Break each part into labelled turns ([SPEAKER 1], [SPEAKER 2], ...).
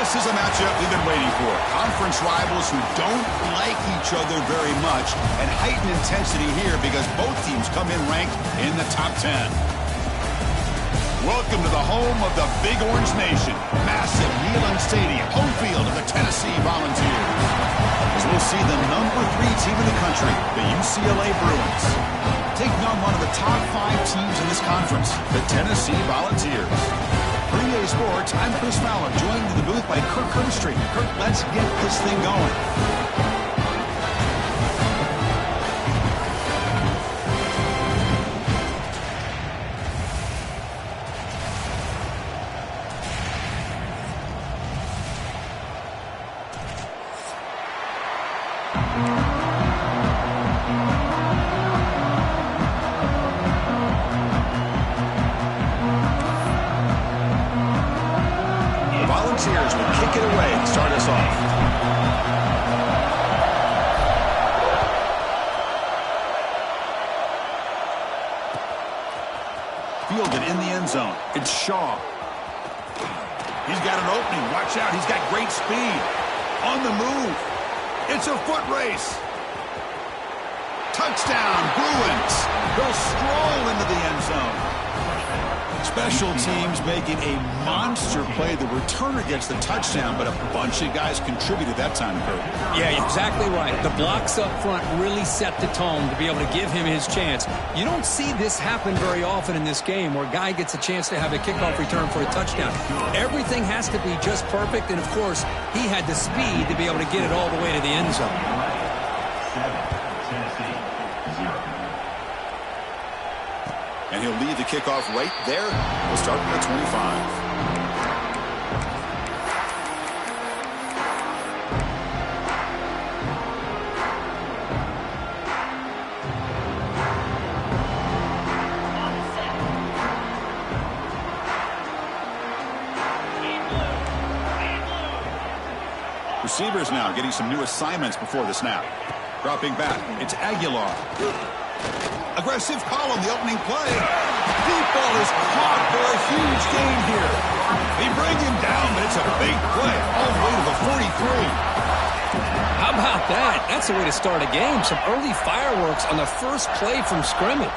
[SPEAKER 1] This is a matchup we've been waiting for. Conference rivals who don't like each other very much, and heightened intensity here because both teams come in ranked in the top 10. Welcome to the home of the Big Orange Nation. Massive Neyland Stadium, home field of the Tennessee Volunteers. As we'll see the number 3 team in the country, the UCLA Bruins, taking on one of the top 5 teams in this conference, the Tennessee Volunteers. For EA Sports, I'm Chris Fowler, joined in the booth by Kirk Herbstreit. Kirk, let's get this thing going. Volunteers will kick it away to start us off. Fielded in the end zone. It's Shaw. He's got an opening. Watch out. He's got great speed. On the move. It's a foot race. Touchdown, Bruins. They'll stroll into the end zone. Special teams making a monster play. The returner gets the touchdown, but a bunch of guys contributed that time, Kurt.
[SPEAKER 2] Yeah, exactly right. The blocks up front really set the tone to be able to give him his chance. You don't see this happen very often in this game where a guy gets a chance to have a kickoff return for a touchdown. Everything has to be just perfect, and of course, he had the speed to be able to get it all the way to the end zone.
[SPEAKER 1] And he'll lead the kickoff right there. We'll start at the 25. Receivers now getting some new assignments before the snap. Dropping back, it's Aguilar. Aggressive call on the opening play. Deep ball is caught for a huge gain here. They bring him down, but it's a big play all the way to the 43.
[SPEAKER 2] How about that? That's the way to start a game. Some early fireworks on the first play from scrimmage.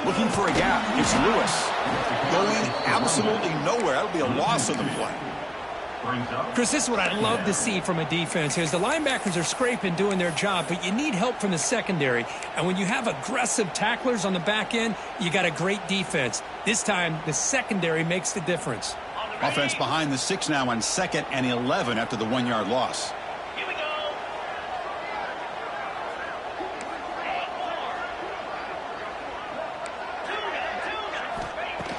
[SPEAKER 1] Looking for a gap. It's Lewis. Going absolutely nowhere. That'll be a loss of the play.
[SPEAKER 3] Chris, this is what I'd love to see from a defense here. Is the linebackers are scraping, doing their job, but you need help from the secondary. And when you have aggressive tacklers on the back end, you got a great defense. This time, the secondary makes the difference.
[SPEAKER 1] Offense behind the 6 now on 2nd and 11 after the 1-yard loss.
[SPEAKER 4] Here we go.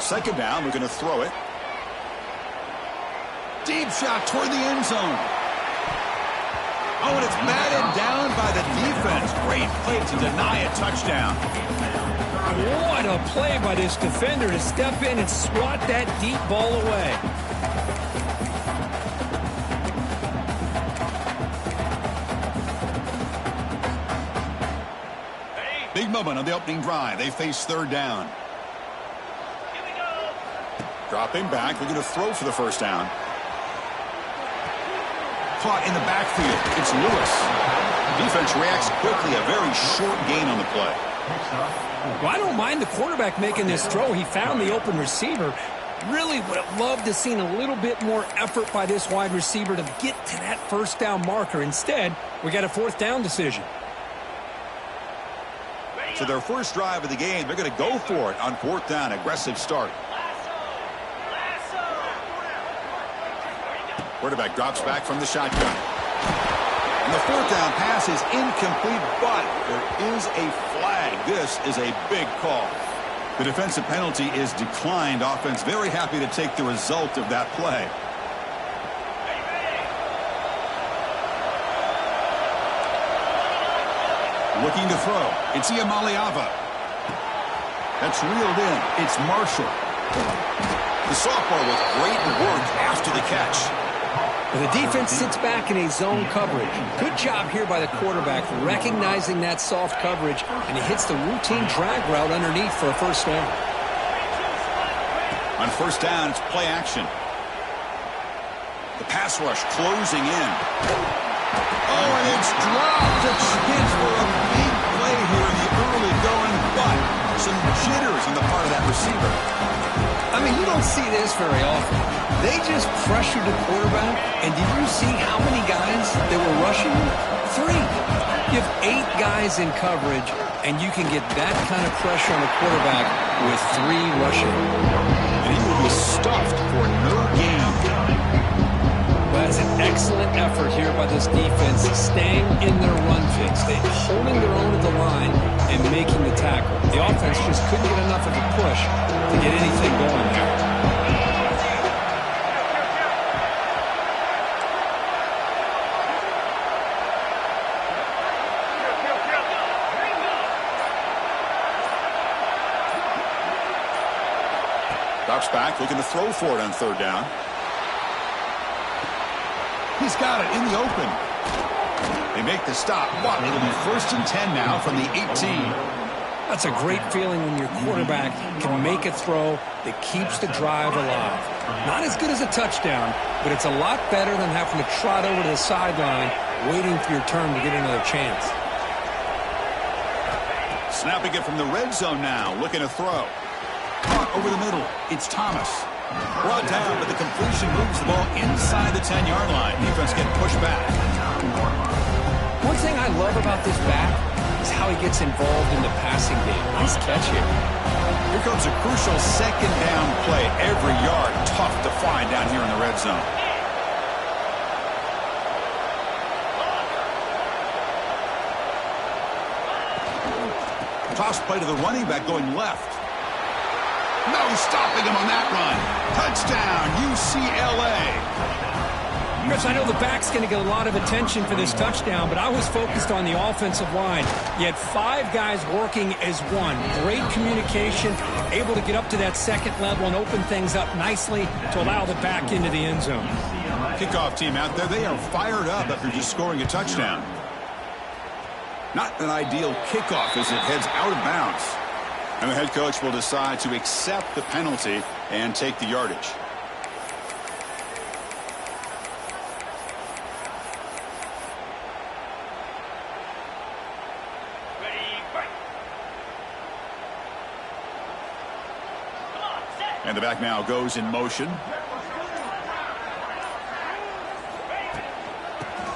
[SPEAKER 1] Second down, we're going to throw it. Deep shot toward the end zone. Oh, and it's batted down by the defense. Great play to deny a touchdown.
[SPEAKER 2] What a play by this defender to step in and swat that deep ball away.
[SPEAKER 1] Big moment on the opening drive. They face 3rd down. Dropping back. They're going to throw for the first down. Caught in the backfield. It's Lewis. Defense reacts quickly. A very short gain on the play.
[SPEAKER 2] Well, I don't mind the quarterback making this throw. He found the open receiver. Really would have loved to seen a little bit more effort by this wide receiver to get to that first down marker. Instead, we got a 4th down decision.
[SPEAKER 1] So their first drive of the game, they're going to go for it on 4th down. Aggressive start. Quarterback drops back from the shotgun. And the 4th down pass is incomplete, but there is a flag. This is a big call. The defensive penalty is declined. Offense very happy to take the result of that play. Looking to throw. It's Iamaleava. That's reeled in. It's Marshall. The sophomore with great work after the catch.
[SPEAKER 2] The defense sits back in a zone coverage. Good job here by the quarterback recognizing that soft coverage, and he hits the routine drag route underneath for a first down.
[SPEAKER 1] On first down, it's play action. The pass rush closing in. Oh, and it's dropped. A chance for a big play here in the early going, but some jitters on the part of that receiver.
[SPEAKER 2] I mean, you don't see this very often. They just pressured the quarterback, and did you see how many guys they were rushing? 3. You have 8 guys in coverage, and you can get that kind of pressure on the quarterback with 3 rushing.
[SPEAKER 1] And he will be stuffed for no gain.
[SPEAKER 2] That's an excellent effort here by this defense, staying in their run fix. They're holding their own at the line and making the tackle. The offense just couldn't get enough of a push to get anything going there.
[SPEAKER 1] Drops back, looking to throw for it on third down. He's got it in the open. They make the stop, but it'll be first and 10 now from the 18.
[SPEAKER 2] That's a great feeling when your quarterback can make a throw that keeps the drive alive. Not as good as a touchdown, but it's a lot better than having to trot over to the sideline waiting for your turn to get another chance.
[SPEAKER 1] Snapping it from the red zone now, looking to throw. Caught over the middle. It's Thomas. Brought down, but the completion moves the ball inside the 10-yard line. Defense getting pushed back.
[SPEAKER 2] One thing I love about this back is how he gets involved in the passing game. Nice catch here.
[SPEAKER 1] Here comes a crucial second down play. Every yard tough to find down here in the red zone. Toss play to the running back going left. No stopping him on that run. Touchdown, UCLA.
[SPEAKER 3] Chris, I know the back's going to get a lot of attention for this touchdown, but I was focused on the offensive line. You had 5 guys working as one. Great communication, able to get up to that second level and open things up nicely to allow the back into the end zone.
[SPEAKER 1] Kickoff team out there, they are fired up after just scoring a touchdown. Not an ideal kickoff as it heads out of bounds. And the head coach will decide to accept the penalty and take the yardage. And the back now goes in motion.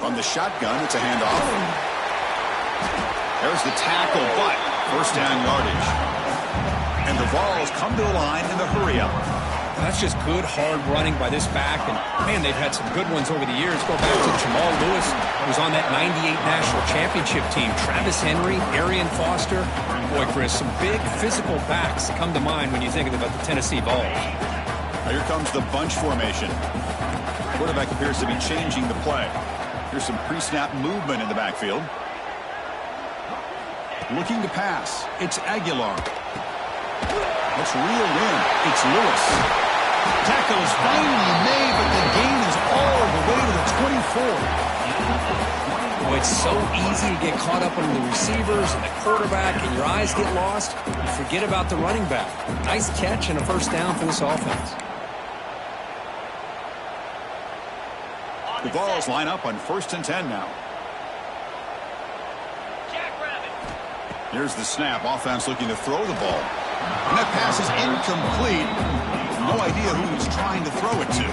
[SPEAKER 1] From the shotgun, it's a handoff. There's the tackle, but first down yardage. And the Vols come to the line in the hurry-up.
[SPEAKER 2] That's just good, hard running by this back. And, man, they've had some good ones over the years. Go back to Jamal Lewis, who was on that 98 National Championship team. Travis Henry, Arian Foster. Boy, Chris, some big physical backs come to mind when you think about the Tennessee Vols.
[SPEAKER 1] Now here comes the bunch formation. Quarterback appears to be changing the play. Here's some pre-snap movement in the backfield. Looking to pass. It's Aguilar. Let's reel in. It's Lewis. Tackle is finally made, but the gain is all the way to the 24.
[SPEAKER 2] Oh, it's so easy to get caught up on the receivers and the quarterback, and your eyes get lost. You forget about the running back. Nice catch and a first down for this offense.
[SPEAKER 1] The Vols line up on first and 10 now. Here's the snap. Offense looking to throw the ball. And that pass is incomplete. No idea who he's trying to throw it to.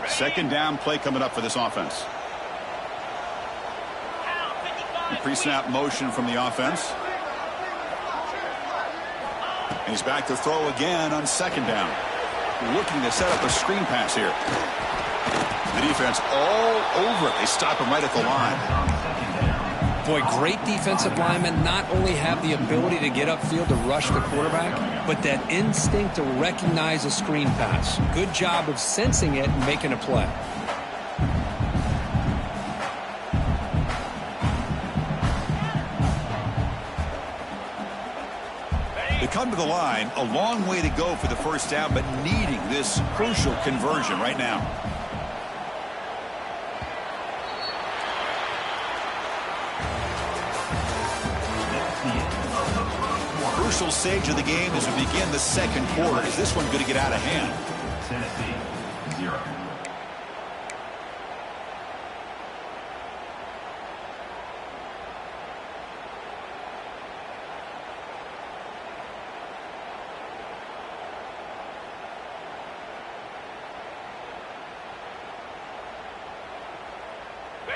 [SPEAKER 1] Second down play coming up for this offense. Pre-snap motion from the offense. And he's back to throw again on second down. Looking to set up a screen pass here. The defense all over it. They stop him right at the line.
[SPEAKER 2] Boy, great defensive linemen not only have the ability to get upfield to rush the quarterback, but that instinct to recognize a screen pass. Good job of sensing it and making a play.
[SPEAKER 1] They come to the line, a long way to go for the first down, but needing this crucial conversion right now. crucial stage of the game as we begin the second quarter. Is this one going to get out of hand?
[SPEAKER 4] Tennessee, 0.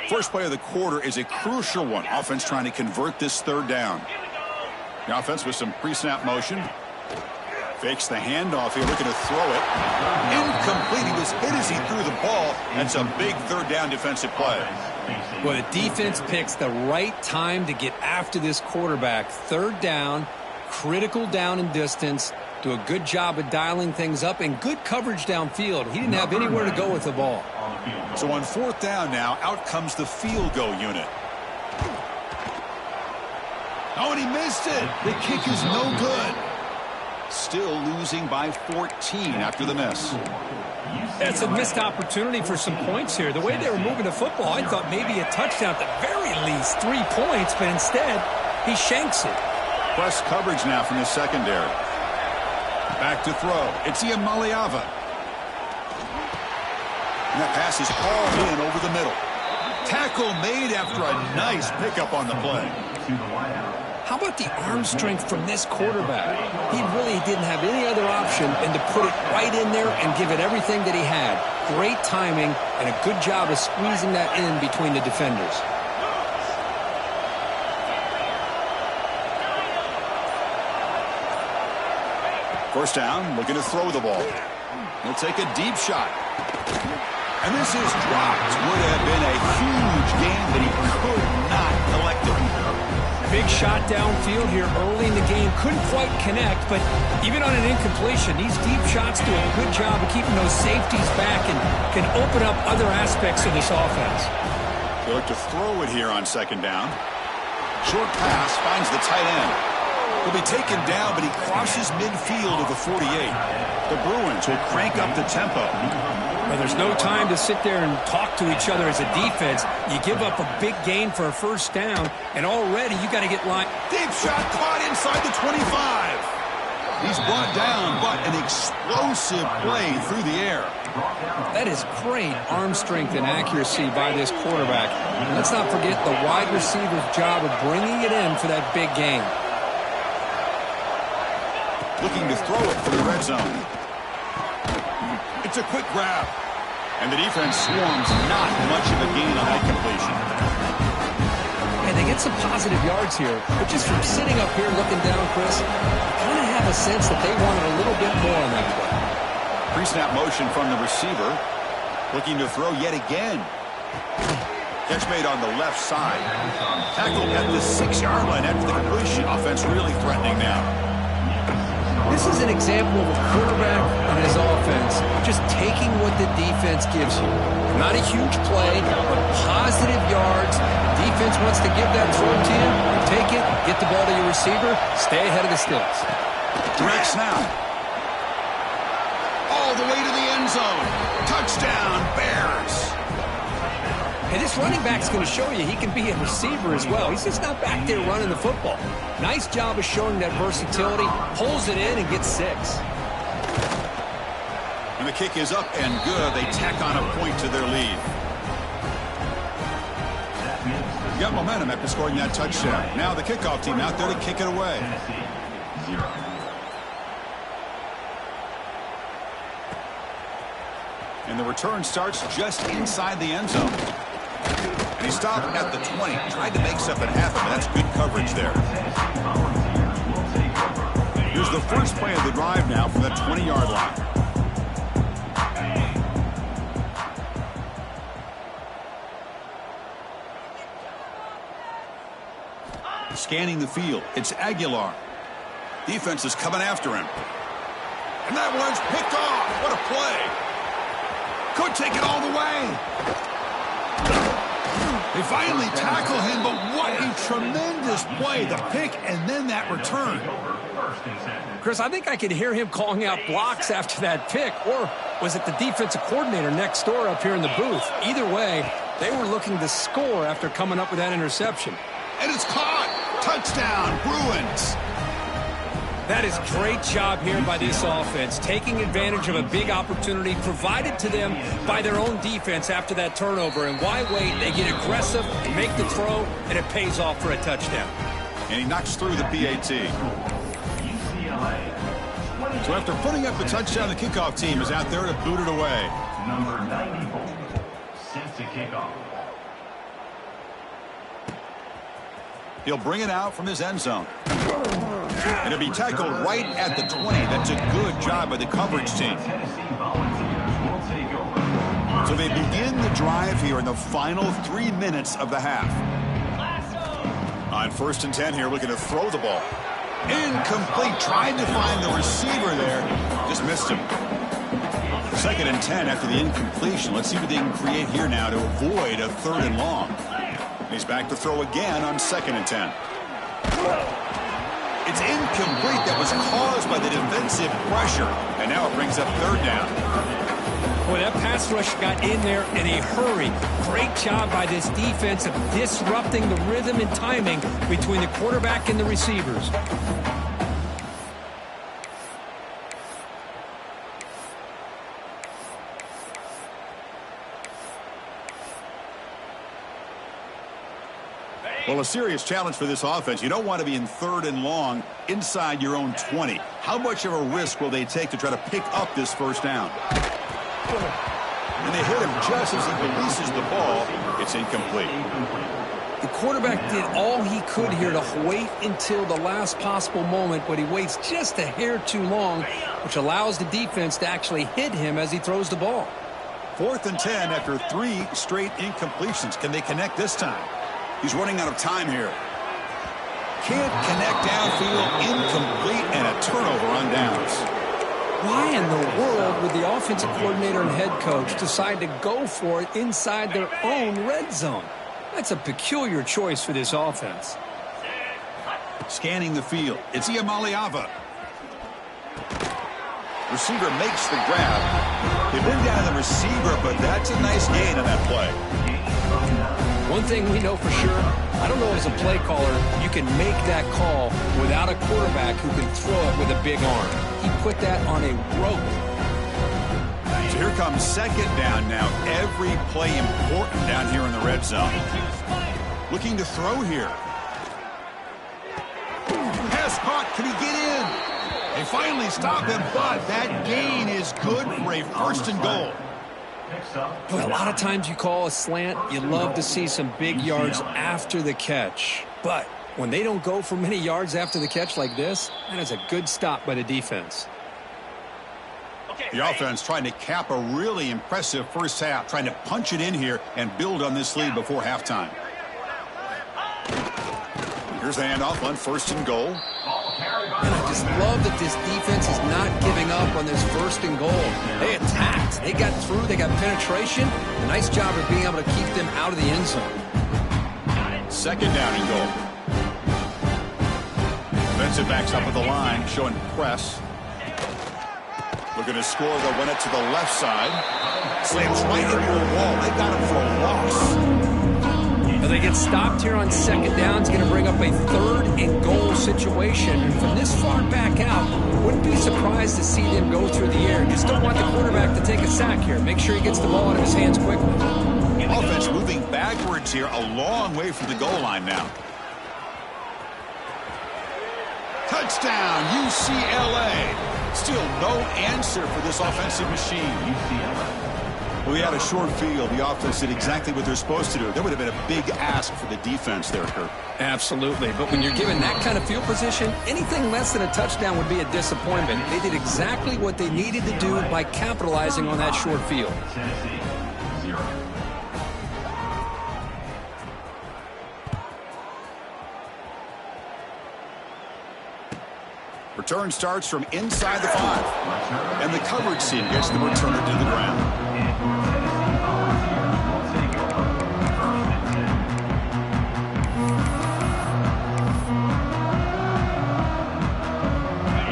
[SPEAKER 1] First play of the quarter is a crucial one. Offense trying to convert this third down. The offense with some pre-snap motion. Fakes the handoff here, looking to throw it. Incomplete. He was hit as he threw the ball. That's a big third down defensive play.
[SPEAKER 2] Well, the defense picks the right time to get after this quarterback. Third down, critical down and distance. Do a good job of dialing things up and good coverage downfield. He didn't have anywhere to go with the ball.
[SPEAKER 1] So on fourth down now, out comes the field goal unit. Oh, and he missed it. The kick is no good. Still losing by 14 after the miss.
[SPEAKER 3] That's a missed opportunity for some points here. The way they were moving the football, I thought maybe a touchdown, at the very least 3 points, but instead he shanks it.
[SPEAKER 1] Press coverage now from the secondary. Back to throw. It's Iamaleava. And that pass is hauled in over the middle. Tackle made after a nice pickup on the play.
[SPEAKER 2] How about the arm strength from this quarterback? He really didn't have any other option than to put it right in there and give it everything that he had. Great timing and a good job of squeezing that in between the defenders.
[SPEAKER 1] First down, looking to throw the ball. He'll take a deep shot. And this is dropped. Would have been a huge game, but he could not collect it.
[SPEAKER 3] Big shot downfield here early in the game. Couldn't quite connect, but even on an incompletion, these deep shots do a good job of keeping those safeties back and can open up other aspects of this offense.
[SPEAKER 1] They look to throw it here on second down. Short pass finds the tight end. He'll be taken down, but he crosses midfield of the 48. The Bruins will crank up the tempo.
[SPEAKER 3] Well, there's no time to sit there and talk to each other as a defense. You give up a big gain for a first down, and already you got to get line.
[SPEAKER 1] Deep shot caught inside the 25. He's brought down, but an explosive play through the air.
[SPEAKER 2] That is great arm strength and accuracy by this quarterback. And let's not forget the wide receiver's job of bringing it in for that big gain.
[SPEAKER 1] Looking to throw it for the red zone. It's a quick grab. And the defense swarms not much of a gain on that completion.
[SPEAKER 2] And they get some positive yards here. But just from sitting up here looking down, Chris, I kind of have a sense that they wanted a little bit more on that play.
[SPEAKER 1] Pre-snap motion from the receiver. Looking to throw yet again. Catch made on the left side. Tackled at the 6-yard line after the completion. Offense really threatening now.
[SPEAKER 2] This is an example of a quarterback and his offense just taking what the defense gives you. Not a huge play, but positive yards. Defense wants to give that throw to you. Take it, get the ball to your receiver, stay ahead of the sticks.
[SPEAKER 1] Direct snap. All the way to the end zone. Touchdown, Bears.
[SPEAKER 2] And this running back's going to show you he can be a receiver as well. He's just not back there running the football. Nice job of showing that versatility. Pulls it in and gets 6.
[SPEAKER 1] And the kick is up and good. They tack on a point to their lead. Got momentum after scoring that touchdown. Now the kickoff team out there to kick it away.
[SPEAKER 4] Tennessee, 0.
[SPEAKER 1] And the return starts just inside the end zone. And he stopped at the 20. Tried to make something happen, but that's good coverage there. Here's the first play of the drive now from that 20-yard line. Scanning the field. It's Aguilar. Defense is coming after him. And that one's picked off. What a play. Could take it all the way. They finally tackle him, but what a tremendous play. The pick and then that return.
[SPEAKER 3] Chris, I think I could hear him calling out blocks after that pick, or was it the defensive coordinator next door up here in the booth? Either way, they were looking to score after coming up with that interception.
[SPEAKER 1] And it's caught. Touchdown, Bruins.
[SPEAKER 3] That is great job here by this offense, taking advantage of a big opportunity provided to them by their own defense after that turnover. And why wait? They get aggressive, make the throw, and it pays off for a touchdown.
[SPEAKER 1] And he knocks through the PAT. So after putting up the touchdown, the kickoff team is out there to boot it away.
[SPEAKER 4] Number 94, since the kickoff.
[SPEAKER 1] He'll bring it out from his end zone. And it'll be tackled right at the 20. That's a good job by the coverage team. So they begin the drive here in the final 3 minutes of the half. On 1st and 10 here, looking to throw the ball. Incomplete. Tried to find the receiver there. Just missed him. 2nd and 10 after the incompletion. Let's see what they can create here now to avoid a 3rd and long. He's back to throw again on 2nd and 10. It's incomplete. That was caused by the defensive pressure. And now it brings up 3rd down.
[SPEAKER 3] Boy, that pass rush got in there in a hurry. Great job by this defense of disrupting the rhythm and timing between the quarterback and the receivers.
[SPEAKER 1] Well, a serious challenge for this offense. You don't want to be in 3rd and long inside your own 20. How much of a risk will they take to try to pick up this 1st down? And they hit him just as he releases the ball. It's incomplete.
[SPEAKER 3] The quarterback did all he could here to wait until the last possible moment, but he waits just a hair too long, which allows the defense to actually hit him as he throws the ball.
[SPEAKER 1] 4th and 10 after 3 straight incompletions. Can they connect this time? He's running out of time here. Can't connect downfield, incomplete, and a turnover on downs.
[SPEAKER 3] Why in the world would the offensive coordinator and head coach decide to go for it inside their own red zone? That's a peculiar choice for this offense.
[SPEAKER 1] Scanning the field. It's Iamaleava. Receiver makes the grab. They bring down the receiver, but that's a nice gain on that play.
[SPEAKER 3] One thing we know for sure, I don't know as a play caller, you can make that call without a quarterback who can throw it with a big arm. He put that on a rope.
[SPEAKER 1] So here comes 2nd down now. Every play important down here in the red zone. Looking to throw here. Pass caught. Can he get in? They finally stop him, but that gain is good for a 1st and goal.
[SPEAKER 3] Boy, a lot of times you call a slant, you love to see some big yards after the catch. But when they don't go for many yards after the catch like this, that is a good stop by the defense.
[SPEAKER 1] The offense trying to cap a really impressive 1st half, trying to punch it in here and build on this lead before halftime. Here's the handoff on 1st and goal.
[SPEAKER 3] And I just love that this defense is not giving up on this 1st and goal. They attacked. They got through. They got penetration. A nice job of being able to keep them out of the end zone.
[SPEAKER 1] 2nd down and goal. Defensive backs up at the line, showing press. Looking to score. They'll run it to the left side. Slams right into a wall. They got him for a loss.
[SPEAKER 3] Well, they get stopped here on 2nd down. It's going to bring up a 3rd and goal situation. And from this far back out, wouldn't be surprised to see them go through the air. Just don't want the quarterback to take a sack here. Make sure he gets the ball out of his hands quickly.
[SPEAKER 1] Offense moving backwards here, a long way from the goal line now. Touchdown, UCLA. Still no answer for this offensive machine. Well, we had a short field. The offense did exactly what they're supposed to do. That would have been a big ask for the defense there, Kurt.
[SPEAKER 3] Absolutely. But when you're given that kind of field position, anything less than a touchdown would be a disappointment. They did exactly what they needed to do by capitalizing on that short field.
[SPEAKER 4] Tennessee, 0.
[SPEAKER 1] Return starts from inside the 5. And the coverage team gets the returner to the ground.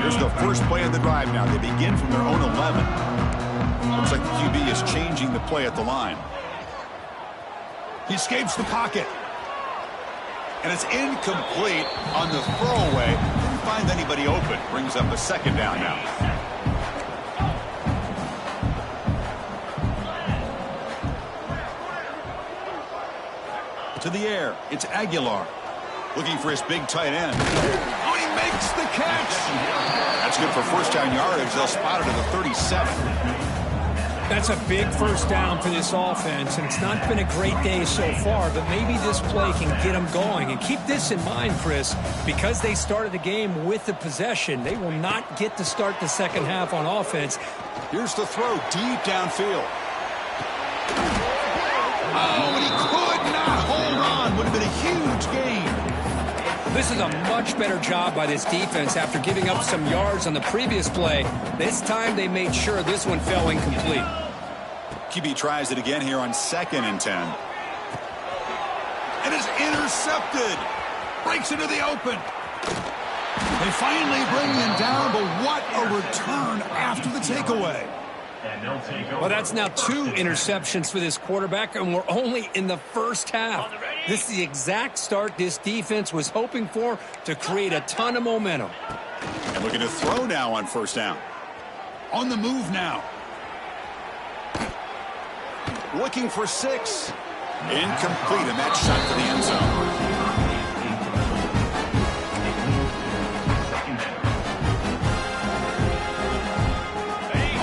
[SPEAKER 1] Here's the first play of the drive now. They begin from their own 11. Looks like the QB is changing the play at the line. He escapes the pocket. And it's incomplete on the throwaway. find anybody open. Brings up a second down now. To the air, it's Aguilar. Looking for his big tight end. Oh, he makes the catch. That's good for first down yardage. They'll spot it at the 37.
[SPEAKER 3] That's a big first down for this offense, and it's not been a great day so far, but maybe this play can get them going. And keep this in mind, Chris, because they started the game with the possession, they will not get to start the second half on offense.
[SPEAKER 1] Here's the throw deep downfield. Oh, and he could not hold on. Would have been a huge gain.
[SPEAKER 3] This is a much better job by this defense after giving up some yards on the previous play. This time they made sure this one fell incomplete.
[SPEAKER 1] QB tries it again here on 2nd and 10. And is intercepted. Breaks into the open. They finally bring him down, but what a return after the takeaway.
[SPEAKER 3] Well, that's now 2 interceptions for this quarterback, and we're only in the first half. This is the exact start this defense was hoping for to create a ton of momentum.
[SPEAKER 1] And looking to throw now on first down. On the move now. Looking for 6. Incomplete, and that shot to the end zone.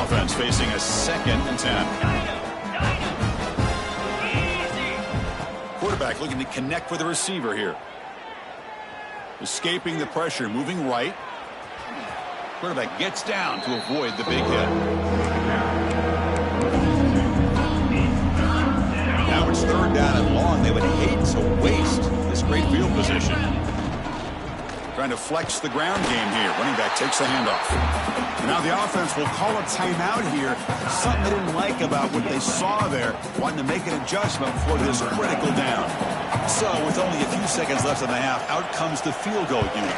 [SPEAKER 1] Offense facing a 2nd and 10. Quarterback looking to connect with the receiver here. Escaping the pressure, moving right. Quarterback gets down to avoid the big hit. Now it's 3rd down and long. They would hate to waste this great field position. Trying to flex the ground game here. Running back takes the handoff. Now the offense will call a timeout here. Something they didn't like about what they saw there. Wanting to make an adjustment for this critical down. So with only a few seconds left in the half, out comes the field goal unit.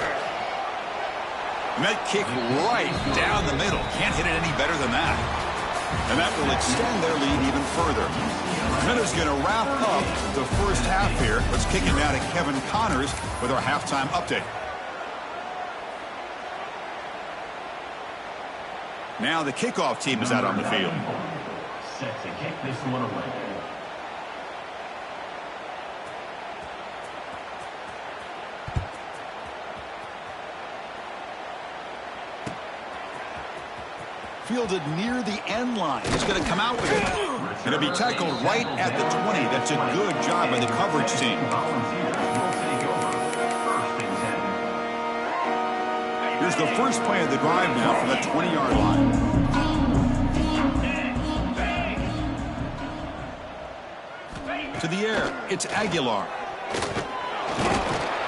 [SPEAKER 1] And that kick right down the middle. Can't hit it any better than that. And that will extend their lead even further. Miller's going to wrap up the first half here. Let's kick it now to Kevin Connors with our halftime update. Now the kickoff team is out on the field.
[SPEAKER 4] Set to kick this one away.
[SPEAKER 1] Fielded near the end line. He's going to come out with it. Going to be tackled right at the 20. That's a good job by the coverage team. Here's the first play of the drive now from the 20-yard line. To the air, it's Aguilar.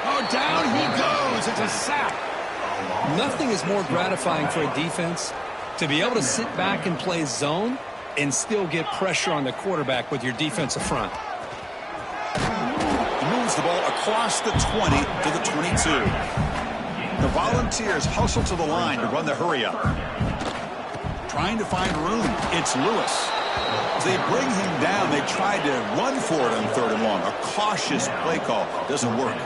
[SPEAKER 1] Oh, down he goes. It's a sack.
[SPEAKER 3] Nothing is more gratifying for a defense to be able to sit back and play zone and still get pressure on the quarterback with your defensive front.
[SPEAKER 1] He moves the ball across the 20 to the 22. The Volunteers hustle to the line to run the hurry-up. Trying to find room. It's Lewis. As they bring him down, they tried to run for it on 3rd and long. A cautious play call. Doesn't work.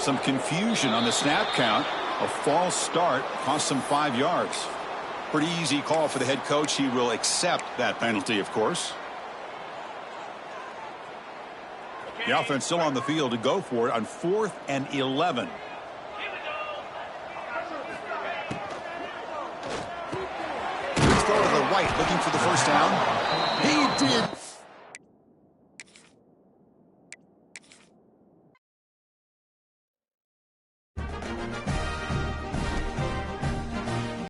[SPEAKER 1] Some confusion on the snap count. A false start cost them 5 yards. Pretty easy call for the head coach. He will accept that penalty, of course. The offense still on the field to go for it on 4th and 11. Let's go to the right, looking for the first down. He did